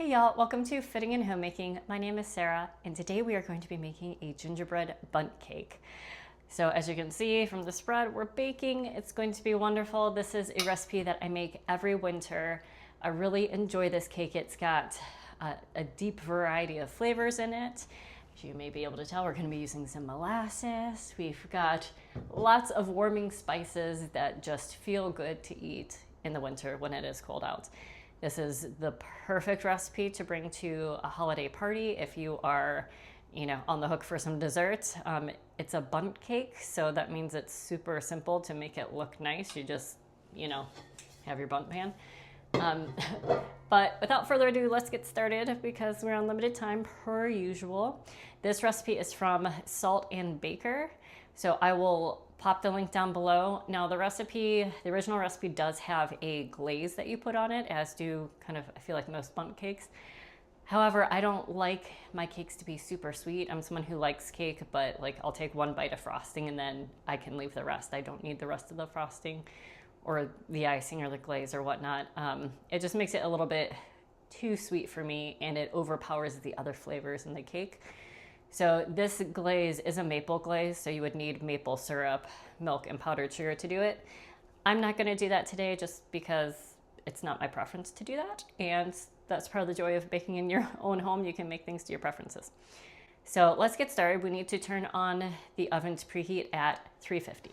Hey y'all, welcome to Fitting and Homemaking. My name is Sarah, and today we are going to be making a gingerbread bundt cake. So as you can see from the spread, we're baking. It's going to be wonderful. This is a recipe that I make every winter. I really enjoy this cake. It's got a deep variety of flavors in it. As you may be able to tell, we're going to be using some molasses. We've got lots of warming spices that just feel good to eat in the winter when it is cold out. This is the perfect recipe to bring to a holiday party if you are, on the hook for some dessert. It's a bundt cake, so that means it's super simple to make it look nice. You just, have your bundt pan. But without further ado, let's get started because we're on limited time per usual. This recipe is from Salt and Baker, so I will pop the link down below. Now the original recipe does have a glaze that you put on it, as do I feel like most bundt cakes. However, I don't like my cakes to be super sweet. I'm someone who likes cake, but I'll take one bite of frosting and then I can leave the rest. I don't need the rest of the frosting or the icing or the glaze or whatnot. It just makes it a little bit too sweet for me, and it overpowers the other flavors in the cake. So this glaze is a maple glaze, so you would need maple syrup, milk, and powdered sugar to do it. I'm not going to do that today just because it's not my preference to do that, and that's part of the joy of baking in your own home. You can make things to your preferences. So let's get started. We need to turn on the oven to preheat at 350.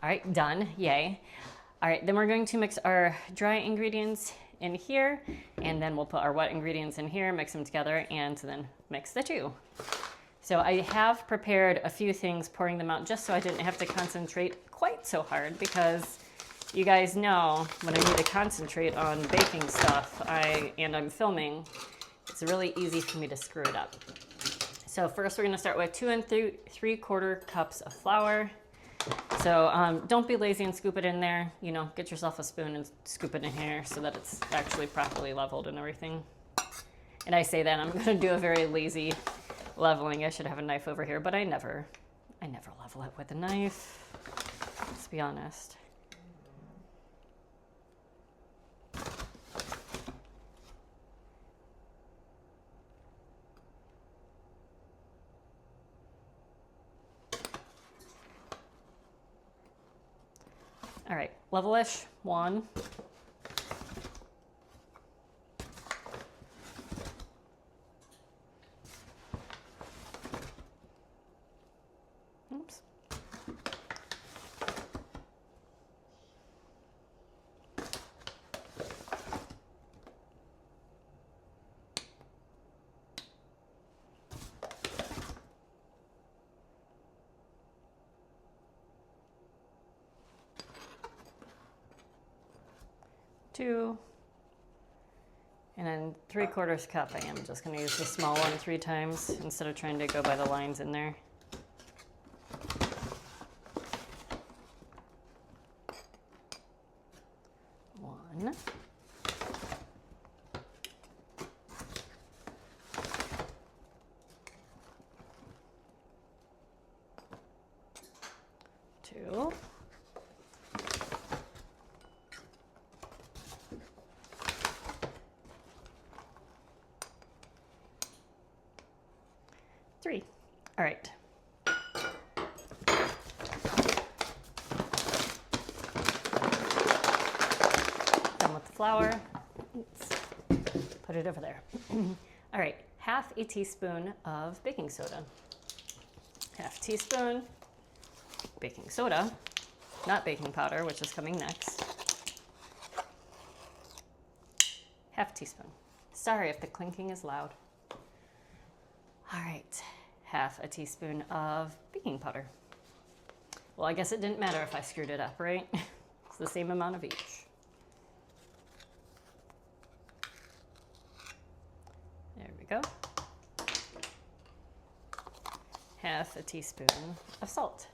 All right, done, yay. All right, then we're going to mix our dry ingredients in here, and then we'll put our wet ingredients in here, mix them together, and then mix the two. So I have prepared a few things, pouring them out just so I didn't have to concentrate quite so hard, because you guys know when I need to concentrate on baking stuff and I'm filming, it's really easy for me to screw it up. So first we're gonna start with 2 3/4 cups of flour. So don't be lazy and scoop it in there. Get yourself a spoon and scoop it in here so that it's actually properly leveled and everything. And I say that I'm going to do a very lazy leveling. I should have a knife over here, but I never level it with a knife. Let's be honest. All right, level-ish, 1. Oops. 2, and then 3/4 cup. I am just going to use the small one 3 times instead of trying to go by the lines in there. 1. 2. 3. All right. Done with the flour. Oops. Put it over there. All right. 1/2 teaspoon of baking soda. 1/2 teaspoon baking soda, not baking powder, which is coming next. 1/2 teaspoon. Sorry if the clinking is loud. All right, 1/2 teaspoon of baking powder. Well, I guess it didn't matter if I screwed it up, right? It's the same amount of each. There we go. 1/2 teaspoon of salt.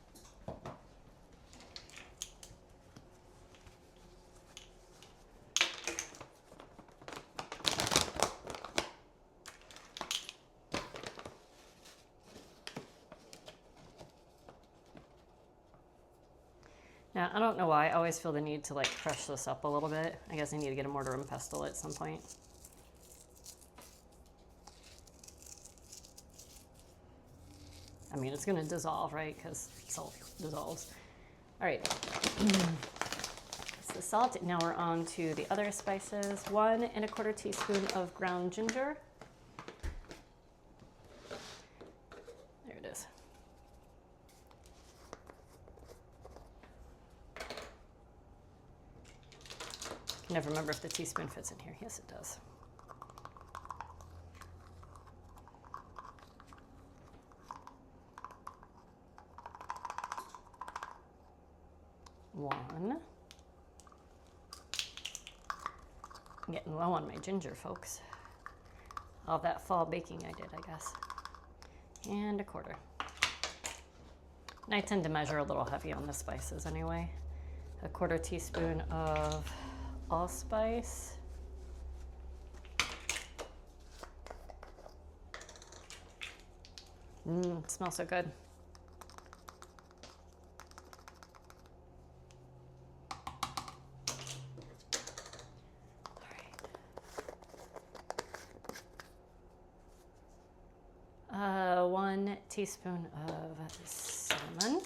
Now, I don't know why, I always feel the need to like crush this up a little bit. I guess I need to get a mortar and pestle at some point. I mean, it's gonna dissolve, right? Because salt dissolves. All right, that's the salt. Now we're on to the other spices. 1 1/4 teaspoon of ground ginger. There it is. I can never remember if the teaspoon fits in here. Yes, it does. One. I'm getting low on my ginger, folks. All that fall baking I did, I guess. And 1/4. And I tend to measure a little heavy on the spices anyway. 1/4 teaspoon of allspice. It smells so good. All right. 1 teaspoon of cinnamon.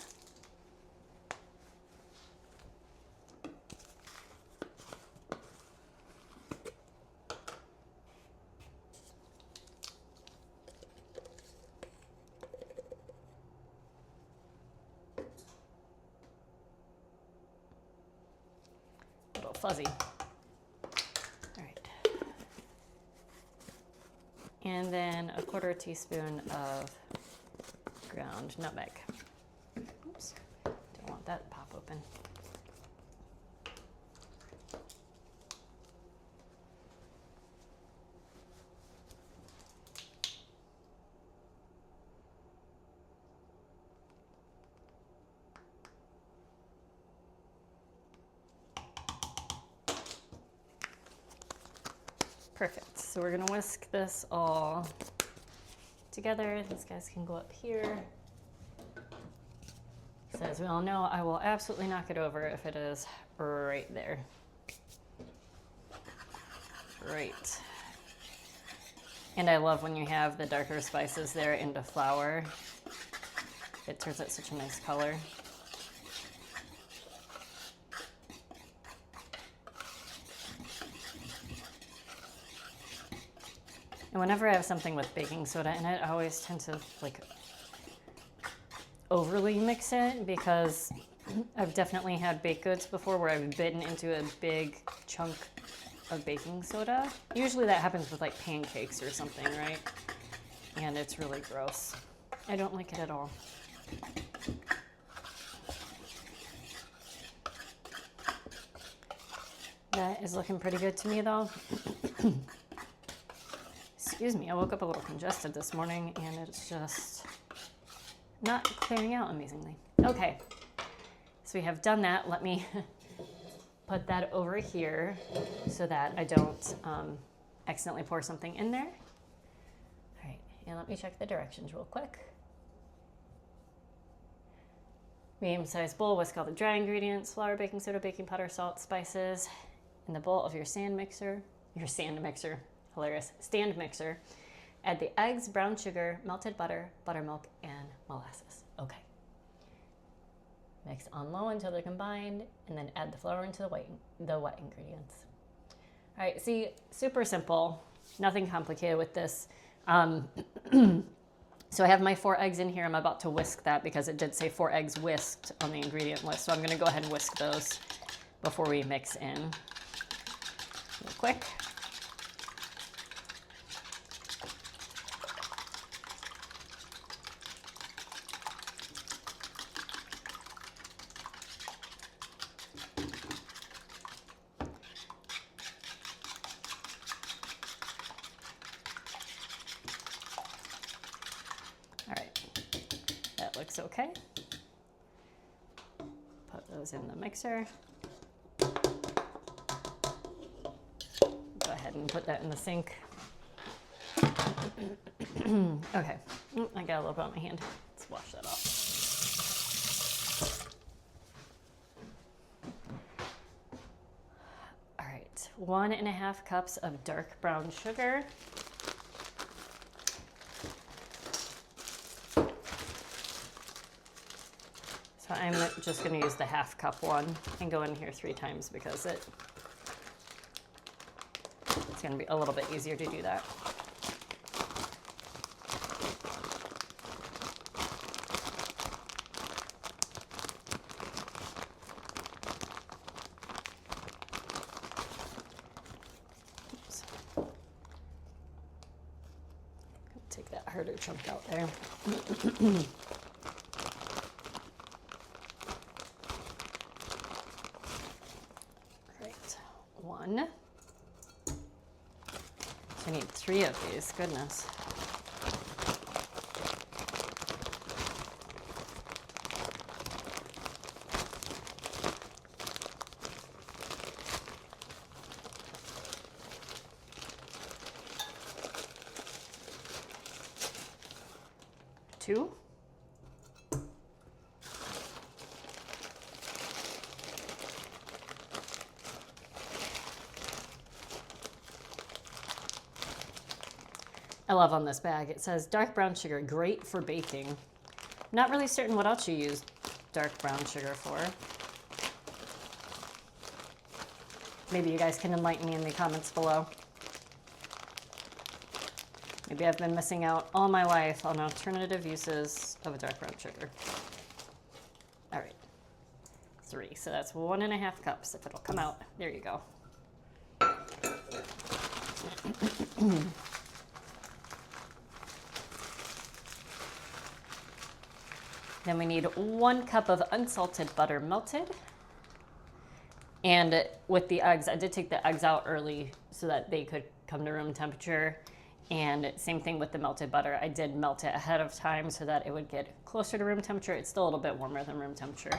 Fuzzy. All right. And then 1/4 teaspoon of ground nutmeg. Oops, don't want that to pop open. Perfect. So we're gonna whisk this all together. These guys can go up here. So as we all know, I will absolutely knock it over if it is right there. Right. And I love when you have the darker spices there into flour. It turns out such a nice color. And whenever I have something with baking soda in it, I always tend to like overly mix it, because I've definitely had baked goods before where I've bitten into a big chunk of baking soda. Usually that happens with like pancakes or something, right? And it's really gross. I don't like it at all. That is looking pretty good to me though. Excuse me, I woke up a little congested this morning and it's just not clearing out amazingly. Okay, so we have done that. Let me put that over here so that I don't accidentally pour something in there. All right, and let me check the directions real quick. Medium-sized bowl, whisk all the dry ingredients, flour, baking soda, baking powder, salt, spices, in the bowl of your stand mixer, hilarious, stand mixer. Add the eggs, brown sugar, melted butter, buttermilk, and molasses. Okay. Mix on low until they're combined, and then add the flour into the wet ingredients. All right, see, super simple, nothing complicated with this. So I have my 4 eggs in here. I'm about to whisk that because it did say 4 eggs whisked on the ingredient list. So I'm gonna go ahead and whisk those before we mix in real quick. Looks okay. Put those in the mixer. Go ahead and put that in the sink. Okay, I got a little bit on my hand. Let's wash that off. 1.5 cups of dark brown sugar. So I'm just going to use the 1/2 cup one and go in here 3 times because it's going to be a little bit easier to do that. Take that harder chunk out there. Great. 1. So I need 3 of these. Goodness. Two. I love on this bag, it says dark brown sugar, great for baking. Not really certain what else you use dark brown sugar for. Maybe you guys can enlighten me in the comments below. Maybe I've been missing out all my life on alternative uses of a dark brown sugar. All right, 3. So that's 1.5 cups if it'll come out. There you go. Then we need 1 cup of unsalted butter melted. And with the eggs, I did take the eggs out early so that they could come to room temperature. And same thing with the melted butter. I did melt it ahead of time so that it would get closer to room temperature. It's still a little bit warmer than room temperature,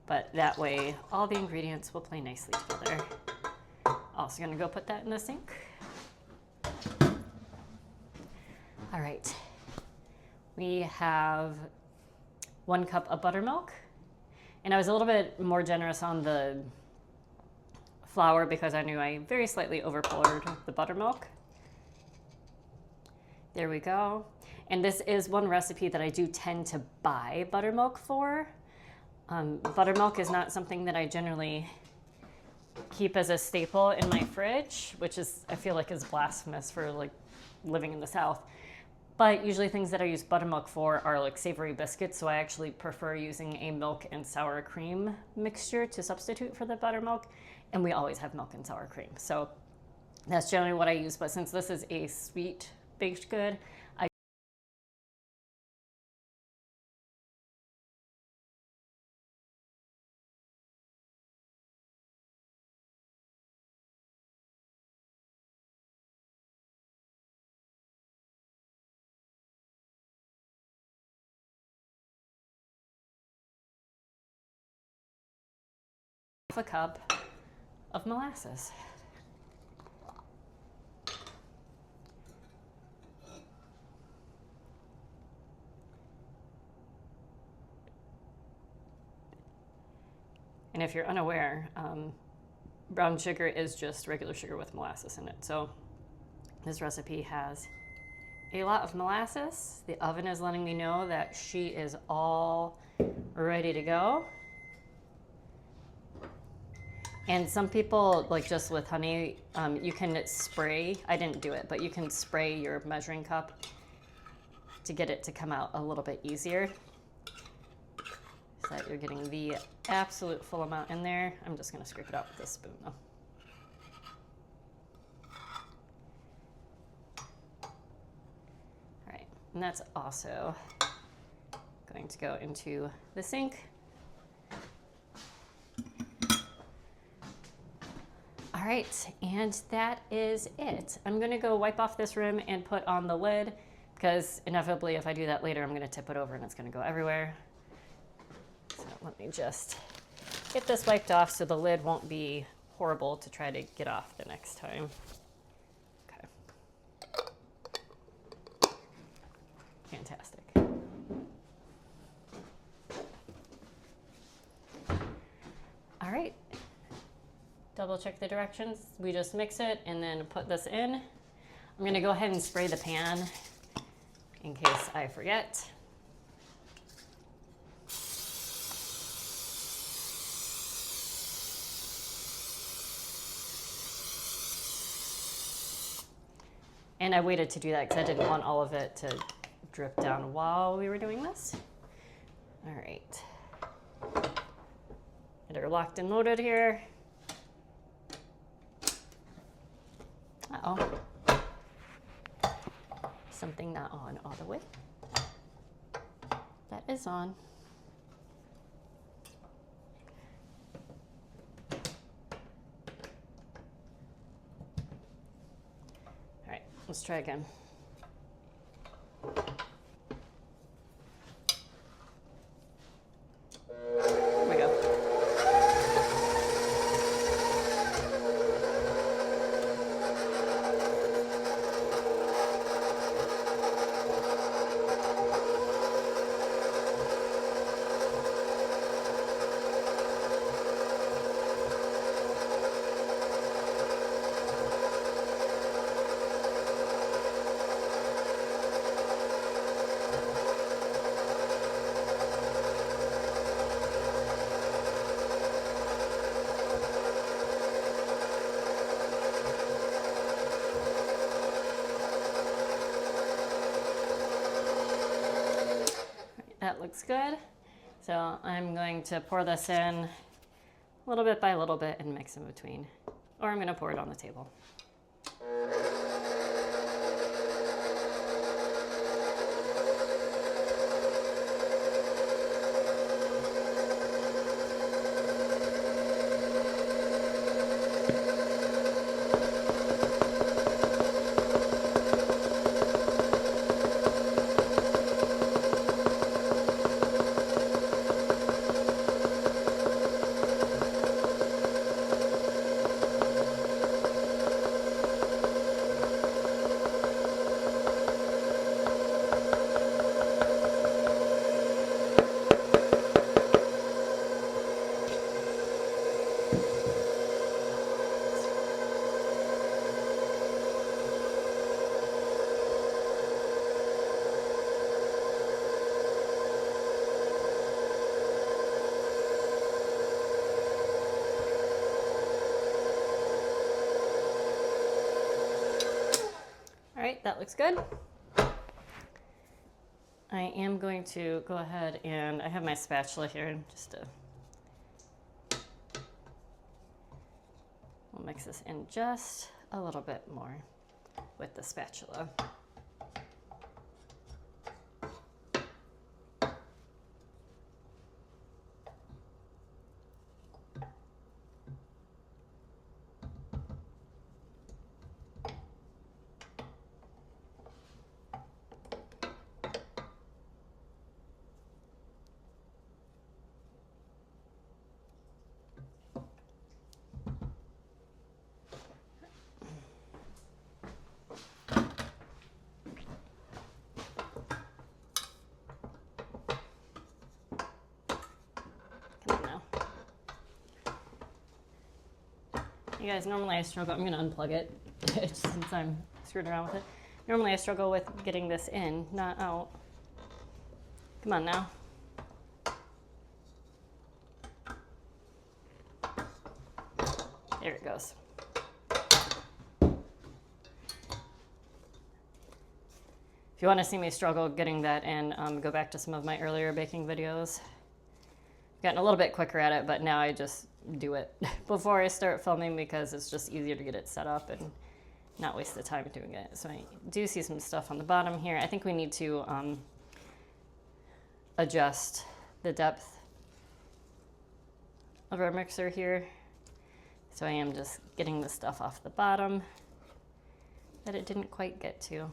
but that way all the ingredients will play nicely together. Also gonna go put that in the sink. All right, we have 1 cup of buttermilk. And I was a little bit more generous on the flour because I knew I very slightly overpoured the buttermilk. There we go. And this is one recipe that I do tend to buy buttermilk for. Buttermilk is not something that I generally keep as a staple in my fridge, which is, I feel like is blasphemous for like living in the South. But usually things that I use buttermilk for are like savory biscuits, so I actually prefer using a milk and sour cream mixture to substitute for the buttermilk. And we always have milk and sour cream. So that's generally what I use, but since this is a sweet baked good, a cup of molasses. And if you're unaware, brown sugar is just regular sugar with molasses in it. So this recipe has a lot of molasses. The oven is letting me know that she is all ready to go. And some people, like just with honey, you can spray, I didn't do it, but you can spray your measuring cup to get it to come out a little bit easier. So that you're getting the absolute full amount in there. I'm just gonna scrape it out with this spoon though. All right, and that's also going to go into the sink. All right, and that is it. I'm gonna go wipe off this rim and put on the lid because inevitably if I do that later, I'm gonna tip it over and it's gonna go everywhere. So let me just get this wiped off so the lid won't be horrible to try to get off the next time. Okay. Fantastic. All right. double check the directions. We just mix it and then put this in. I'm gonna go ahead and spray the pan in case I forget. And I waited to do that because I didn't want all of it to drip down while we were doing this. All right. Get her locked and loaded here. Uh-oh. Something not on all the way. That is on. All right, let's try again. Here we go. That looks good. So I'm going to pour this in little bit by little bit and mix in between. Or I'm going to pour it on the table. All right, that looks good. I am going to go ahead and I have my spatula here just to we'll mix this in just a little bit more with the spatula. You guys, normally I struggle, I'm gonna unplug it since I'm screwing around with it. Normally I struggle with getting this in, not out. Come on now. There it goes. If you want to see me struggle getting that in, go back to some of my earlier baking videos. Gotten a little bit quicker at it, but now I just do it before I start filming because it's just easier to get it set up and not waste the time doing it. So I do see some stuff on the bottom here. I think we need to adjust the depth of our mixer here. So I am just getting the stuff off the bottom that it didn't quite get to.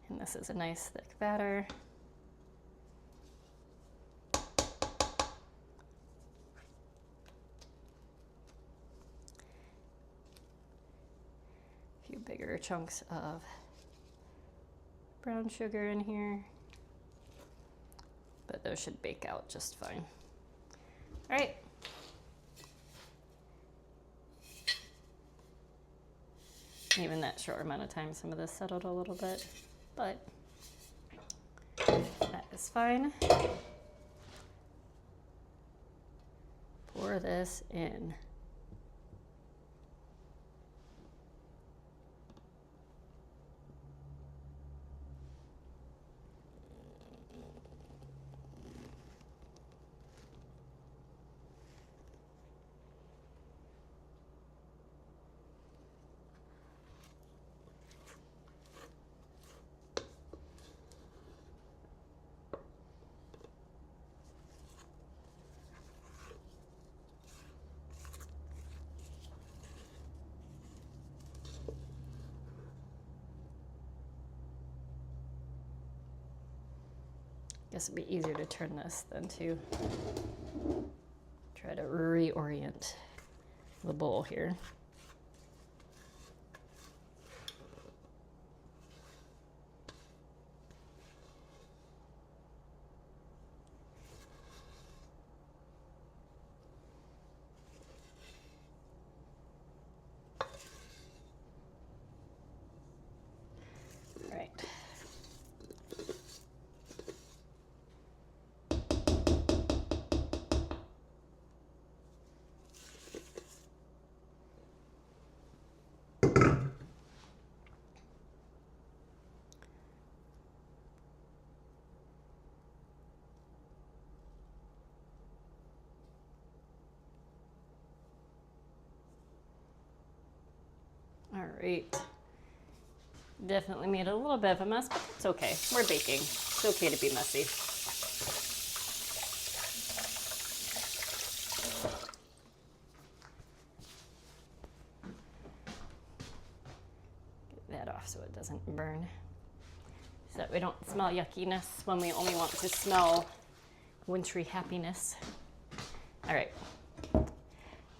And this is a nice thick batter. A few bigger chunks of brown sugar in here. but those should bake out just fine. All right. Even that short amount of time, some of this settled a little bit, but that is fine. Pour this in. Guess it'd be easier to turn this than to try to reorient the bowl here. Right. All right. Definitely made a little bit of a mess, but it's okay. We're baking. It's okay to be messy. Get that off so it doesn't burn. So that we don't smell yuckiness when we only want to smell wintry happiness. All right.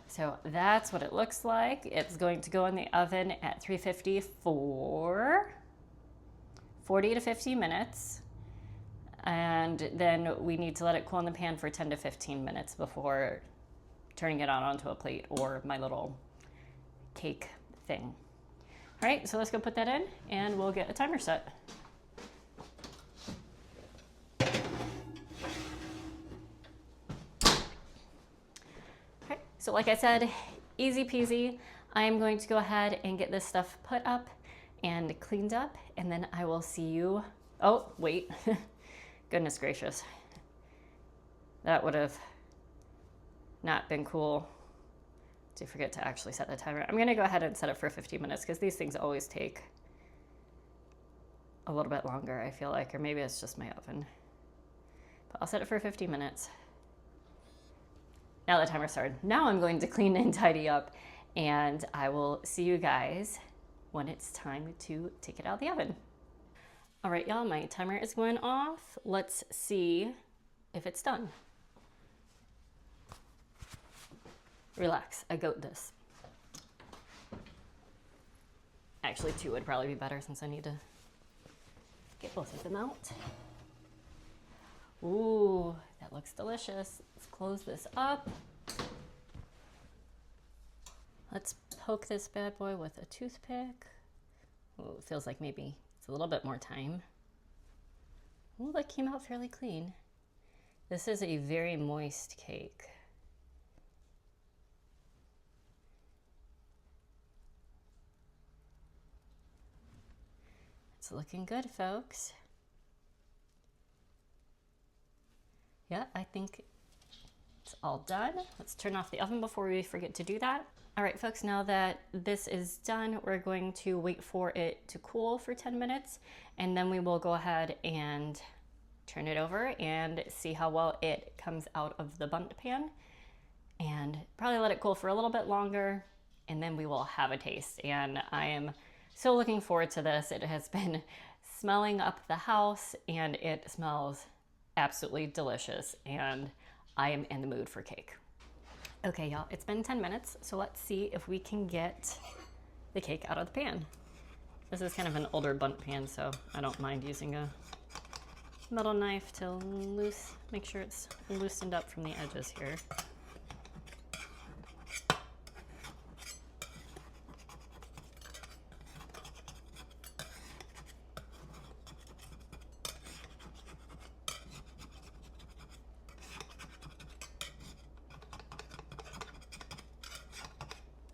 So that's what it looks like. It's going to go in the oven at 350 for 40 to 50 minutes. And then we need to let it cool in the pan for 10 to 15 minutes before turning it out onto a plate or my little cake thing. All right, so let's go put that in and we'll get a timer set. So like I said, easy peasy. I'm going to go ahead and get this stuff put up and cleaned up, and then I will see you. Oh, wait. Goodness gracious. That would have not been cool to forget to actually set the timer. I'm going to go ahead and set it for 50 minutes because these things always take a little bit longer, I feel like, or maybe it's just my oven. But I'll set it for 50 minutes. Now the timer started. Now I'm going to clean and tidy up, and I will see you guys when it's time to take it out of the oven. All right, y'all, my timer is going off. Let's see if it's done. Relax, I got this. Actually, 2 would probably be better since I need to get both of them out. Ooh, that looks delicious. Let's close this up. Let's poke this bad boy with a toothpick. Ooh, it feels like maybe it's a little bit more time. Ooh, that came out fairly clean. This is a very moist cake. It's looking good, folks. Yeah, I think it's all done. Let's turn off the oven before we forget to do that. All right, folks, now that this is done, we're going to wait for it to cool for 10 minutes, and then we will go ahead and turn it over and see how well it comes out of the Bundt pan, and probably let it cool for a little bit longer, and then we will have a taste. And I am so looking forward to this. It has been smelling up the house, and it smells absolutely delicious, and I am in the mood for cake. Okay, y'all, it's been 10 minutes, so let's see if we can get the cake out of the pan. This is kind of an older Bundt pan, so I don't mind using a metal knife to make sure it's loosened up from the edges here.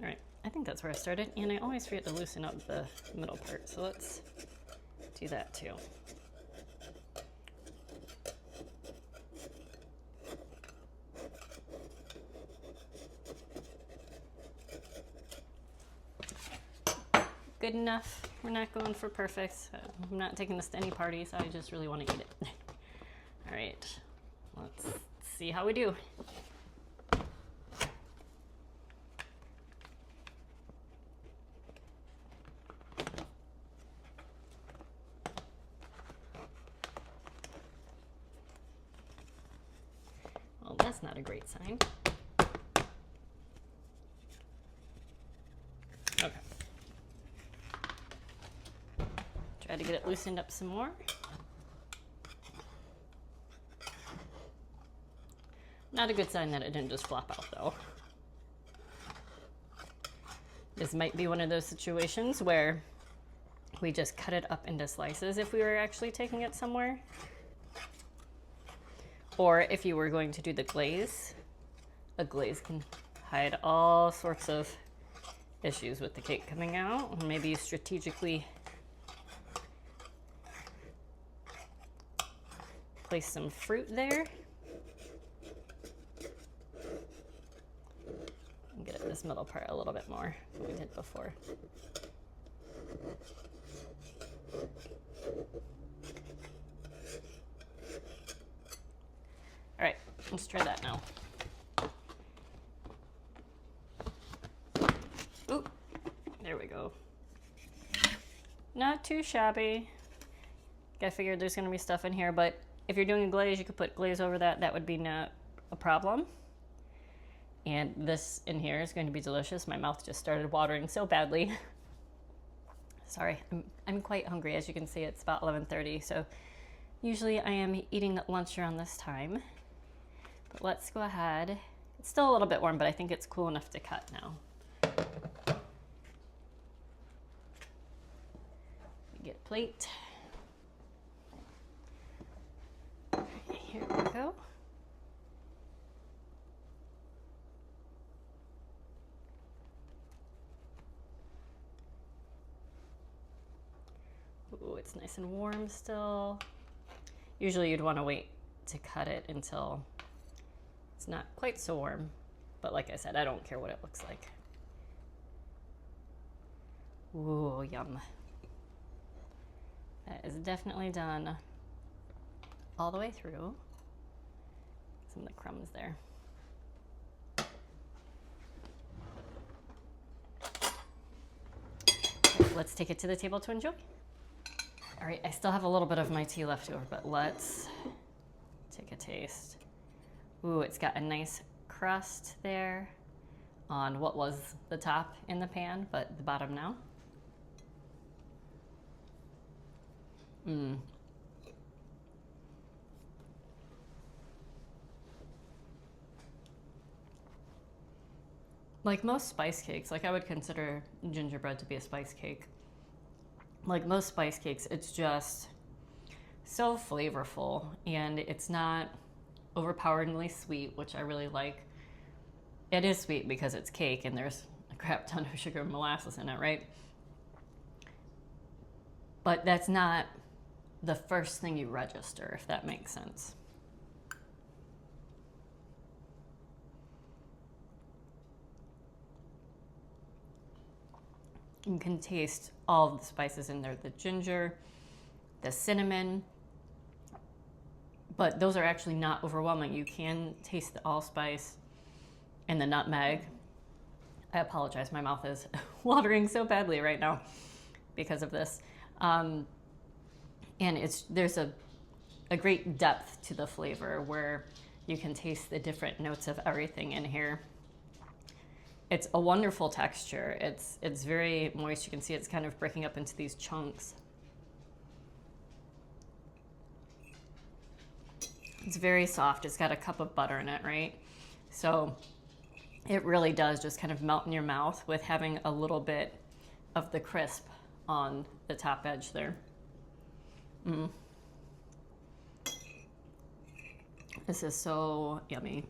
All right, I think that's where I started, and I always forget to loosen up the middle part, so let's do that too. Good enough. We're not going for perfect. I'm not taking this to any parties. I just really want to eat it. All right, let's see how we do. Well, that's not a great sign. Okay. Try to get it loosened up some more. Not a good sign that it didn't just flop out though. This might be one of those situations where we just cut it up into slices if we were actually taking it somewhere. Or if you were going to do the glaze, a glaze can hide all sorts of issues with the cake coming out. Or maybe you strategically place some fruit there. And get at this middle part a little bit more than we did before. All right, let's try that now. Ooh, there we go. Not too shabby. I figured there's gonna be stuff in here, but if you're doing a glaze, you could put glaze over that. That would be not a problem. And this in here is going to be delicious. My mouth just started watering so badly. Sorry, I'm quite hungry. As you can see, it's about 11:30, so usually I am eating lunch around this time. But let's go ahead. It's still a little bit warm, but I think it's cool enough to cut now. Get a plate. Here we go. Ooh, it's nice and warm still. Usually you'd want to wait to cut it until it's not quite so warm. But like I said, I don't care what it looks like. Ooh, yum. That is definitely done all the way through. Some of the crumbs there. Okay, let's take it to the table to enjoy. All right, I still have a little bit of my tea left over, but let's take a taste. Ooh, it's got a nice crust there on what was the top in the pan, but the bottom now. Like most spice cakes, like I would consider gingerbread to be a spice cake. Like most spice cakes, it's just so flavorful, and it's not overpoweringly sweet, which I really like. It is sweet because it's cake and there's a crap ton of sugar and molasses in it, right? But that's not the first thing you register, if that makes sense. You can taste all of the spices in there, the ginger, the cinnamon, but those are actually not overwhelming. You can taste the allspice and the nutmeg. I apologize, my mouth is watering so badly right now because of this. And there's a great depth to the flavor where you can taste the different notes of everything in here. It's a wonderful texture. It's very moist. You can see it's kind of breaking up into these chunks. It's very soft. It's got a cup of butter in it, right? So it really does just kind of melt in your mouth with having a little bit of the crisp on the top edge there. This is so yummy.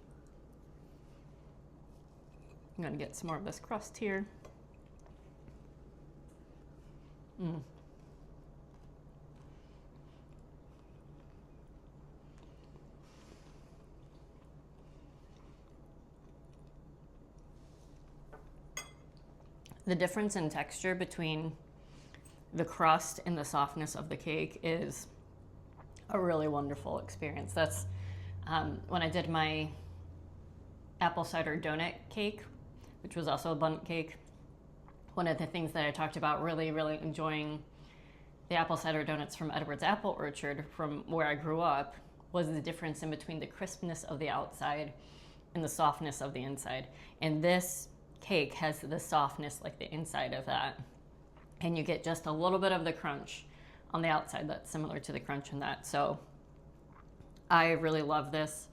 I'm gonna get some more of this crust here. The difference in texture between the crust and the softness of the cake is a really wonderful experience. That's when I did my apple cider donut cake, which was also a Bundt cake. One of the things that I talked about really enjoying the apple cider donuts from Edward's Apple Orchard from where I grew up was the difference in between the crispness of the outside and the softness of the inside. And this cake has the softness like the inside of that. And you get just a little bit of the crunch on the outside that's similar to the crunch in that. So I really love this.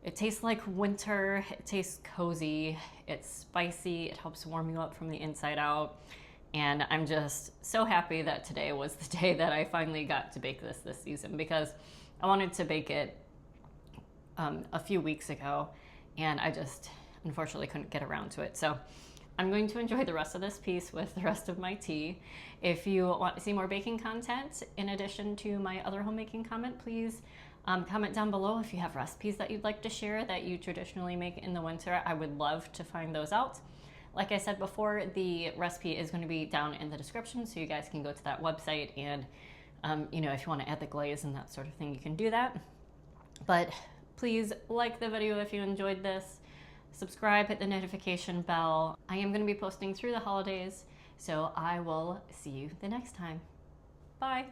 It tastes like winter, it tastes cozy, it's spicy, it helps warm you up from the inside out. And I'm just so happy that today was the day that I finally got to bake this season, because I wanted to bake it a few weeks ago and I just unfortunately couldn't get around to it. So I'm going to enjoy the rest of this piece with the rest of my tea. If you want to see more baking content in addition to my other homemaking content, please comment down below if you have recipes that you'd like to share that you traditionally make in the winter. I would love to find those out. Like I said before, the recipe is going to be down in the description, so you guys can go to that website and you know, if you want to add the glaze and that sort of thing, you can do that. But please like the video if you enjoyed this. Subscribe, hit the notification bell. I am going to be posting through the holidays, so I will see you the next time. Bye.